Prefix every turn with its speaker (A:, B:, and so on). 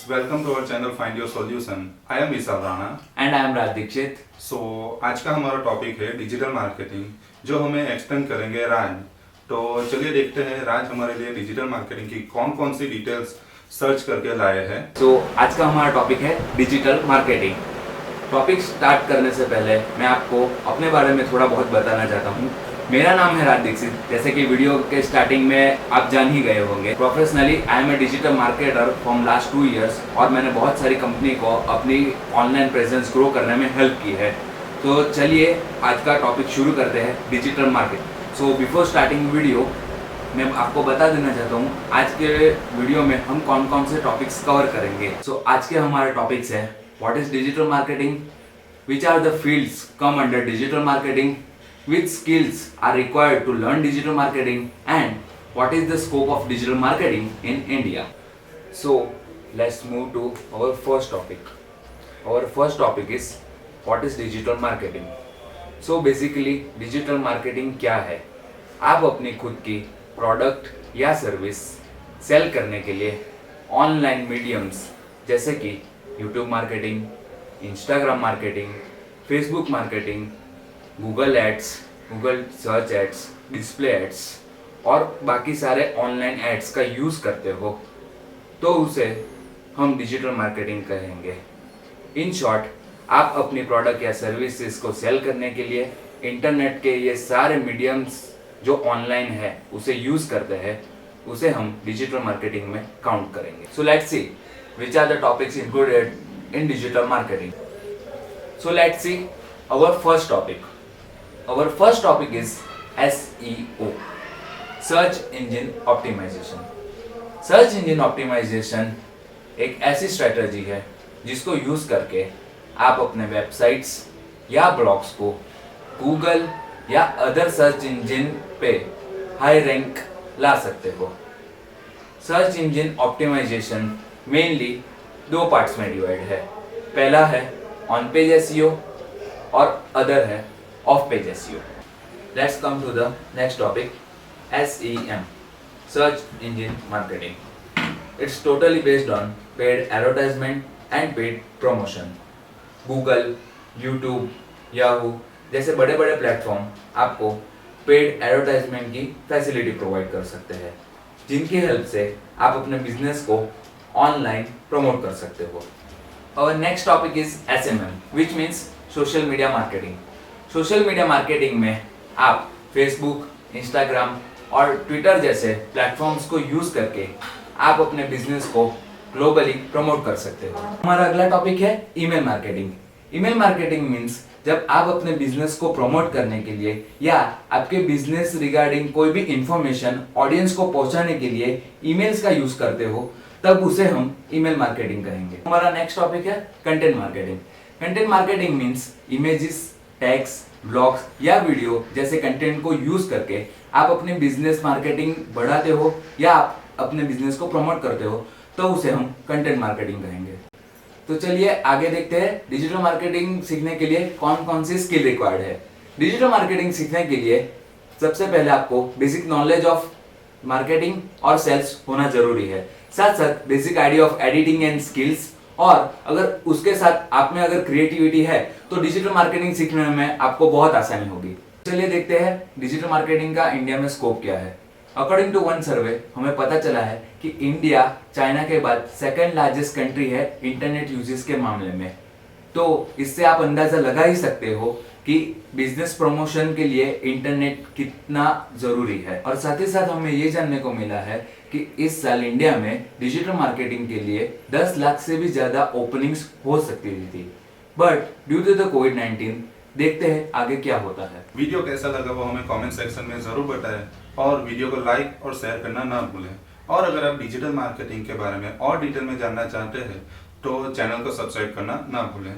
A: welcome to our channel Find Your Solution. I am Vishal Rana
B: and I am Raj Dixit.
A: So आज का हमारा topic है digital marketing, जो हमें explain करेंगे राज। तो चलिए देखते हैं राज हमारे लिए डिजिटल मार्केटिंग की कौन कौन सी डिटेल्स सर्च करके लाए हैं।
B: तो आज का हमारा टॉपिक है डिजिटल मार्केटिंग। टॉपिक स्टार्ट करने से पहले मैं आपको अपने बारे में थोड़ा बहुत बताना चाहता हूँ। मेरा नाम है राज दीक्षित, जैसे कि वीडियो के स्टार्टिंग में आप जान ही गए होंगे। Professionally I am a digital marketer from last 2 years और मैंने बहुत सारी कंपनी को अपनी ऑनलाइन प्रेजेंस ग्रो करने में हेल्प की है। तो चलिए आज का टॉपिक शुरू करते हैं, digital market. So before starting video मैं आपको बता देना चाहता हूँ आज के वीडियो में हम कौन कौन से टॉपिक्स कवर करेंगे। सो आज के हमारे टॉपिक्स है what is digital marketing, which are the fields come under digital marketing, which skills are required to learn digital marketing, and what is the scope of digital marketing in India. So let's move to our first topic. Our first topic is what is digital marketing. So basically digital marketing क्या है? आप अपनी खुद की product या service cell करने के लिए ऑनलाइन मीडियम्स जैसे कि YouTube marketing, Instagram marketing, Facebook marketing, Google ads, Google search ads, display ads और बाकी सारे ऑनलाइन एड्स का यूज़ करते हो तो उसे हम डिजिटल मार्केटिंग कहेंगे। इन शॉर्ट, आप अपनी प्रोडक्ट या सर्विसेज को सेल करने के लिए इंटरनेट के ये सारे मीडियम्स जो ऑनलाइन है उसे यूज़ करते हैं, उसे हम डिजिटल मार्केटिंग में काउंट करेंगे। So let's see which are the topics included in digital marketing. So let's see our first topic. Our first topic is SEO, Search Engine Optimization. Search Engine Optimization एक ऐसी strategy है जिसको use करके आप अपने websites या blogs को Google या अदर सर्च इंजिन पे हाई रैंक ला सकते हो। Search engine optimization mainly 2 parts में डिवाइड है। पहला है ऑन पेज एसईओ और अदर है off page SEO. Let's come to the next topic, SEM, search engine marketing. It's totally based on paid advertisement and paid promotion. Google, YouTube, Yahoo जैसे बड़े बड़े platform आपको paid advertisement की facility provide कर सकते हैं, जिनकी हेल्प से आप अपने बिजनेस को ऑनलाइन प्रमोट कर सकते हो। Our next topic is SMM, which means social media marketing. Social media marketing में आप फेसबुक, इंस्टाग्राम और ट्विटर जैसे प्लेटफॉर्म्स को यूज़ करके आप अपने बिजनेस को ग्लोबली प्रमोट कर सकते हो। हमारा अगला टॉपिक है email marketing. Email marketing means जब आप अपने बिजनेस को प्रमोट करने के लिए या आपके बिजनेस रिगार्डिंग कोई भी इंफॉर्मेशन ऑडियंस को पहुंचाने के लिए ईमेल्स का यूज़ करते हो, तब उसे हम ईमेल मार्केटिंग कहेंगे। हमारा नेक्स्ट टॉपिक है content marketing. Content marketing means images, text, blogs या वीडियो जैसे कंटेंट को यूज करके आप अपने बिजनेस मार्केटिंग बढ़ाते हो या आप अपने बिजनेस को प्रमोट करते हो, तो उसे हम कंटेंट मार्केटिंग कहेंगे। तो चलिए आगे देखते हैं डिजिटल मार्केटिंग सीखने के लिए कौन कौन सी स्किल रिक्वायर्ड है। डिजिटल मार्केटिंग सीखने के लिए सबसे पहले आपको बेसिक नॉलेज ऑफ मार्केटिंग और सेल्स होना जरूरी है, साथ साथ basic idea of editing and skills, और अगर उसके साथ आप में अगर क्रिएटिविटी है तो डिजिटल मार्केटिंग सीखने में आपको बहुत आसानी होगी। चलिए देखते हैं डिजिटल मार्केटिंग का इंडिया में स्कोप क्या है। अकॉर्डिंग टू वन सर्वे हमें पता चला है कि इंडिया चाइना के बाद सेकंड लार्जेस्ट कंट्री है इंटरनेट यूजेस के मामले में। तो इससे आप अंदाजा लगा ही सकते हो कि बिजनेस प्रमोशन के लिए इंटरनेट कितना जरूरी है। और साथ ही साथ हमें ये जानने को मिला है कि इस साल इंडिया में डिजिटल मार्केटिंग के लिए 10 लाख से भी ज्यादा ओपनिंग्स हो सकती थी, बट ड्यू टू द कोविड-19 देखते हैं आगे क्या होता है।
A: वीडियो कैसा लगा वो हमें कमेंट सेक्शन में जरूर बताएं और वीडियो को लाइक और शेयर करना ना भूलें। और अगर आप डिजिटल मार्केटिंग के बारे में और डिटेल में जानना चाहते हैं तो चैनल को सब्सक्राइब करना ना भूलें।